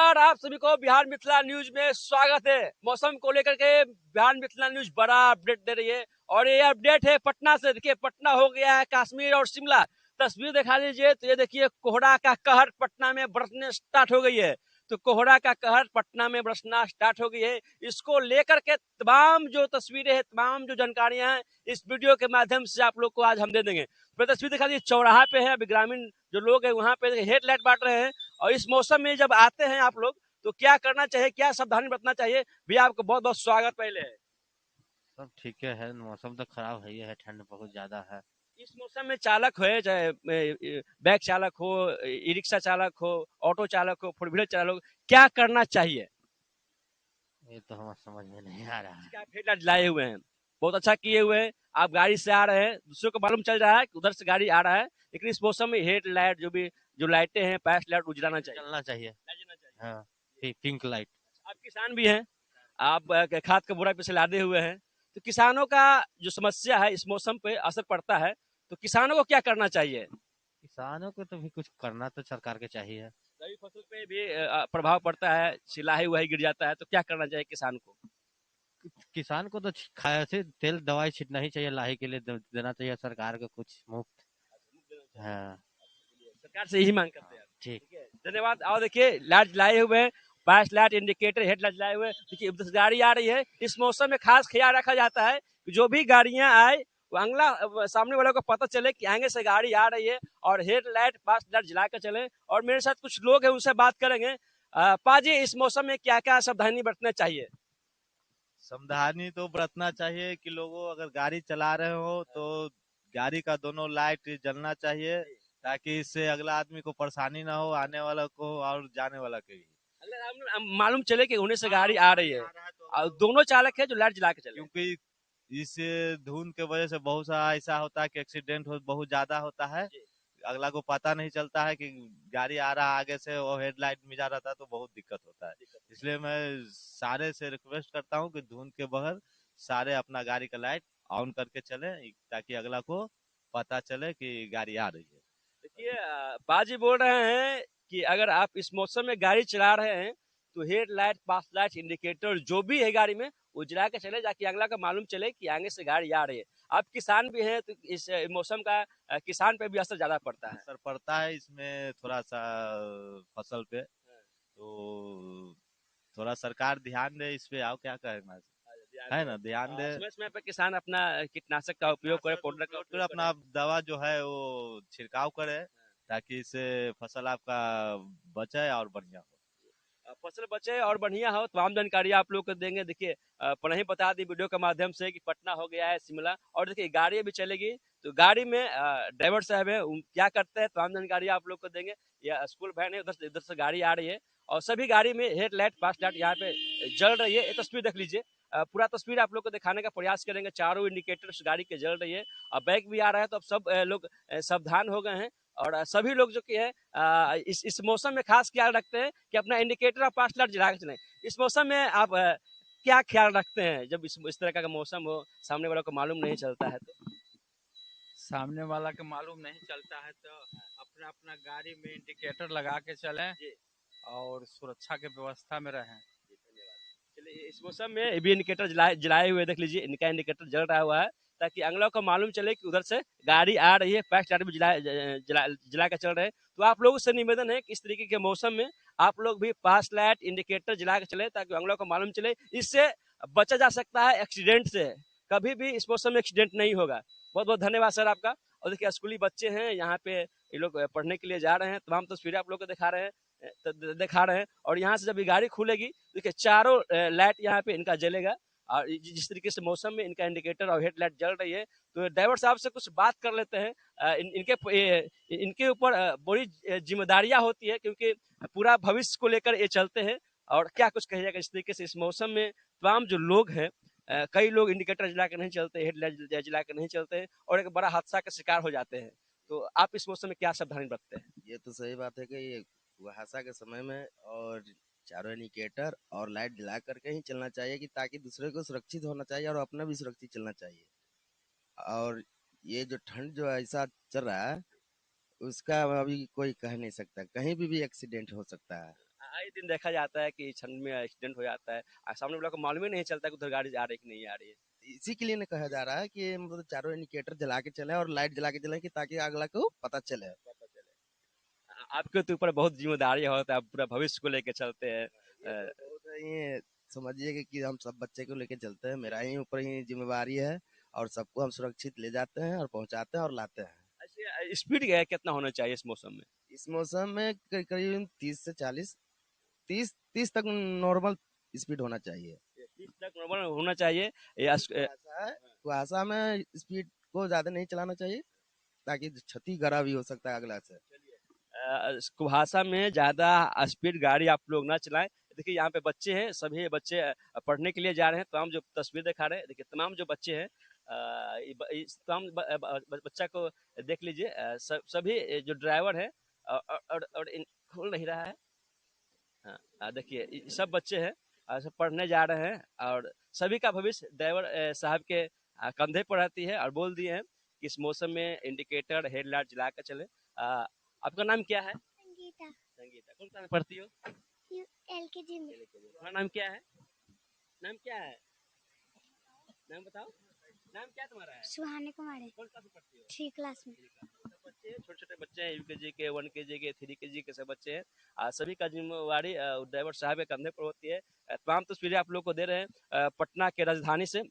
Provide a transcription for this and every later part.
नमस्कार, आप सभी को बिहार मिथिला न्यूज में स्वागत है। मौसम को लेकर के बिहार मिथिला न्यूज बड़ा अपडेट दे रही है और ये अपडेट है पटना से। देखिए, पटना हो गया है कश्मीर और शिमला। तस्वीर दिखा लीजिए तो ये देखिए कोहरा का कहर पटना में बरसने स्टार्ट हो गई है। तो कोहरा का कहर पटना में बरसना स्टार्ट हो गई है। इसको लेकर के तमाम जो तस्वीरें हैं, तमाम जो जानकारियां हैं, इस वीडियो के माध्यम से आप लोग को आज हम दे देंगे। तो तस्वीर दिखा दीजिए, चौराहा पे है, अभी ग्रामीण जो लोग हैं वहां पे हेडलाइट बांट रहे हैं। और इस मौसम में जब आते हैं आप लोग तो क्या करना चाहिए, क्या सावधानी बरतना चाहिए, भैया आपको बहुत बहुत स्वागत पहले है। सब ठीक है। मौसम तो खराब है, ये है, ठंड बहुत ज्यादा है। इस मौसम में चालक हो, चाहे बैग चालक हो, ई रिक्शा चालक हो, ऑटो चालक हो, फोर व्हीलर चालक हो, क्या करना चाहिए? ये तो हमें समझ में नहीं आ रहा है। आप हेडलाइट लाए हुए हैं, बहुत अच्छा किए हुए हैं। आप गाड़ी से आ रहे हैं, दूसरों को मालूम चल रहा है कि उधर से गाड़ी आ रहा है, लेकिन इस मौसम में हेडलाइट जो लाइटें हैं, पैश लाइट उजलाना चाहिए, चलना चाहिए। जलना चाहिए। हाँ, पिंक लाइट। आप किसान भी हैं, आप खाद का बोरा पीछे लादे हुए हैं, तो किसानों का जो समस्या है इस मौसम पे असर पड़ता है, तो किसानों को क्या करना चाहिए? किसानों को तो भी कुछ करना तो सरकार के चाहिए। रबी फसल पे भी प्रभाव पड़ता है, सिलाही उहाई गिर जाता है, तो क्या करना चाहिए किसान को? किसान को तो खाया से तेल दवाई छीटना ही चाहिए, लाही के लिए देना चाहिए सरकार को कुछ मुफ्त। हाँ। सरकार से यही मांग करते हाँ, हैं। ठीक। ठीक है, धन्यवाद। और देखिए, लाइट लाए हुए हैं, पास लाइट इंडिकेटर हेडलाइट लाए हुए हैं। देखिए, उधर से गाड़ी आ रही है। इस मौसम में खास ख्याल रखा जाता है कि जो भी गाड़ियां आए वो अगला सामने वाले को पता चले कि आगे से गाड़ी आ रही है, और हेडलाइट पास लाइट जला कर चले। और मेरे साथ कुछ लोग हैं, उनसे बात करेंगे। पाजी, इस मौसम में क्या क्या सावधानी बरतना चाहिए? सावधानी तो बरतना चाहिए कि लोगों अगर गाड़ी चला रहे हो तो गाड़ी का दोनों लाइट जलना चाहिए, ताकि इससे अगला आदमी को परेशानी ना हो, आने वाला को और जाने वाला के भी। अगर मालूम चले कि होने से गाड़ी आ रही गाड़ी है, आ रहा है तो और दोनों चालक है जो लाइट जला के चले। क्योंकि इस धुंध के वजह से बहुत सा ऐसा होता है कि एक्सीडेंट हो बहुत ज्यादा होता है। अगला को पता नहीं चलता है कि गाड़ी आ रहा है आगे से, वो हेडलाइट मिला रहता है तो बहुत दिक्कत होता है। इसलिए मैं सारे से रिक्वेस्ट करता हूँ कि धुंध के बगैर सारे अपना गाड़ी का लाइट ऑन करके चले, ताकि अगला को पता चले कि गाड़ी आ रही है। देखिए, बाजी बोल रहे हैं कि अगर आप इस मौसम में गाड़ी चला रहे हैं तो हेड लाइट, पास लाइट, इंडिकेटर जो भी है गाड़ी में वो जला के चले, ताकि अगला को मालूम चले कि आगे से गाड़ी आ रही है। आप किसान भी हैं तो इस मौसम का किसान पे भी असर ज्यादा पड़ता है। असर पड़ता है इसमें थोड़ा सा फसल पे, तो थोड़ा सरकार ध्यान दे इस पे। आओ क्या कहना है ना, ध्यान दे। समय समय पर किसान अपना कीटनाशक का उपयोग करे, कीटनाशक पाउडर का उपयोग कर उपयोग करे। अपना दवा जो है वो छिड़काव करे, ताकि इससे फसल आपका बचे और बढ़िया हो। फसल बचे और बढ़िया हो, तमाम जानकारी आप लोग को देंगे। देखिए, पहले ही बता दी वीडियो के माध्यम से कि पटना हो गया है शिमला, और देखिए गाड़ी भी चलेगी, तो गाड़ी में ड्राइवर साहब है, क्या करते हैं तमाम जानकारी आप लोग को देंगे। या स्कूल वैन है, उधर से गाड़ी आ रही है, और सभी गाड़ी में हेडलाइट, पास लाइट यहाँ पे जल रही है। ये तस्वीर देख लीजिए, पूरा तस्वीर आप लोग को दिखाने का प्रयास करेंगे। चारों इंडिकेटर्स गाड़ी के जल रही है, और बैग भी आ रहा है, तो अब सब लोग सावधान हो गए हैं। और सभी लोग जो कि है इस मौसम में खास ख्याल रखते हैं कि अपना इंडिकेटर और पास लाइट जला के चलें। इस मौसम में आप क्या ख्याल रखते हैं जब इस तरह का मौसम हो, सामने वालों को मालूम नहीं चलता है तो? सामने वाला के मालूम नहीं चलता है तो अपना अपना गाड़ी में इंडिकेटर लगा के चलें जी, और सुरक्षा के व्यवस्था में रहें। जी, धन्यवाद। चलिए, इस मौसम में ये भी इंडिकेटर जलाए जलाए हुए देख लीजिए, इनका इंडिकेटर जल रहा हुआ है, ताकि अगला को मालूम चले कि उधर से गाड़ी आ रही है। पास लाइट भी जला के चल रहे हैं। तो आप लोगों से निवेदन है कि इस तरीके के मौसम में आप लोग भी पास लाइट, इंडिकेटर जला के चले, ताकि अगला को मालूम चले। इससे बचा जा सकता है एक्सीडेंट से। कभी भी इस मौसम में एक्सीडेंट नहीं होगा। बहुत बहुत धन्यवाद सर आपका। और देखिए, स्कूली बच्चे हैं यहाँ पे, ये लोग पढ़ने के लिए जा रहे हैं। तमाम तस्वीरें आप लोग को दिखा रहे हैं। और यहाँ से जब ये गाड़ी खुलेगी, देखिए चारों लाइट यहाँ पे इनका जलेगा। और जिस तरीके से मौसम में इनका इंडिकेटर और हेडलाइट जल रही है, तो ड्राइवर साहब से कुछ बात कर लेते हैं। इनके ऊपर बड़ी जिम्मेदारियां होती है, क्योंकि पूरा भविष्य को लेकर ये चलते हैं। और क्या कुछ कहिएगा इस तरीके से इस मौसम में तमाम जो लोग हैं, कई लोग इंडिकेटर जला कर नहीं चलते, हेडलाइट जला कर नहीं चलते हैं, और एक बड़ा हादसा का शिकार हो जाते हैं। तो आप इस मौसम में क्या सावधानी बरतते हैं? ये तो सही बात है कि ये कुहासा के समय में और चारों इंडिकेटर और लाइट जला करके ही चलना चाहिए, कि ताकि दूसरे को सुरक्षित होना चाहिए और अपना भी सुरक्षित चलना चाहिए। और ये जो ठंड जो ऐसा चल रहा है, उसका अभी कोई कह नहीं सकता, कहीं भी एक्सीडेंट हो सकता है। कई दिन देखा जाता है कि ठंड में एक्सीडेंट हो जाता है, सामने वाला को मालूम ही नहीं चलता कि उधर गाड़ी आ रही है कि नहीं आ रही है। इसी के लिए ना कहा जा रहा है कि मतलब चारों इंडिकेटर जला के चले और लाइट जला के चले कि ताकि अगला को पता चले। पता चले। आपके तो ऊपर बहुत जिम्मेदारी होता है, आप पूरा भविष्य को लेके चलते हैं। ये तो बहुत है, ये समझिए कि हम सब बच्चे को लेके चलते हैं, मेरा ही ऊपर ही जिम्मेवारी है और सबको हम सुरक्षित ले जाते हैं और पहुंचाते हैं और लाते हैं। ऐसे स्पीड कितना होना चाहिए इस मौसम में? इस मौसम में करीब 30 से 40, 30 तक नॉर्मल स्पीड होना चाहिए। 30 तक नॉर्मल होना चाहिए। या कुहासा है, कुहासा में स्पीड को ज्यादा नहीं चलाना चाहिए ताकि क्षति गरा भी हो सकता है अगला से। कुहासा में ज्यादा स्पीड गाड़ी आप लोग ना चलाएं। देखिए यहाँ पे बच्चे हैं, सभी बच्चे पढ़ने के लिए जा रहे हैं। तमाम जो तस्वीर दिखा रहे हैं, देखिए तमाम जो बच्चे हैं, इस तमाम बच्चा को देख लीजिए। सभी जो ड्राइवर है और खोल नहीं रहा है। हाँ, देखिए सब बच्चे हैं, सब पढ़ने जा रहे हैं और सभी का भविष्य ड्राइवर साहब के कंधे पर रहती है और बोल दिए हैं कि इस मौसम में इंडिकेटर हेडलाइट जला कर चले। आपका नाम क्या है? संगीता। संगीता, कौन क्लास में पढ़ती हो? एलकेजी में। तुम्हारा नाम क्या है? नाम क्या है? नाम बताओ। नाम क्या तुम्हारा है? सुहानी कुमारी। कौन क्लास में पढ़ती हो? 3 क्लास में। सब बच्चे छोटे छोटे बच्चे हैं, यूकेजी के, 1 केजी के, 3 केजी के सब बच्चे हैं। सभी का जिम्मेवारी ड्राइवर साहब के कंधे पर होती है। तमाम तस्वीरें आप लोग को दे रहे हैं पटना के राजधानी से।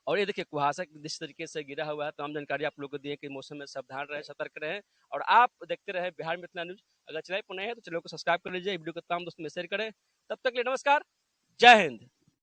और ये देखिए कुहासा जिस तरीके से गिरा हुआ है, तमाम जानकारी आप लोग को दिए कि मौसम में सावधान रहे, सतर्क रहे। और आप देखते रहे बिहार में इतना न्यूज। अगर चैनल पर नए हैं तो चैनल को सब्सक्राइब कर लीजिए, वीडियो को तमाम दोस्तों में शेयर करें। तब तक के लिए नमस्कार, जय हिंद।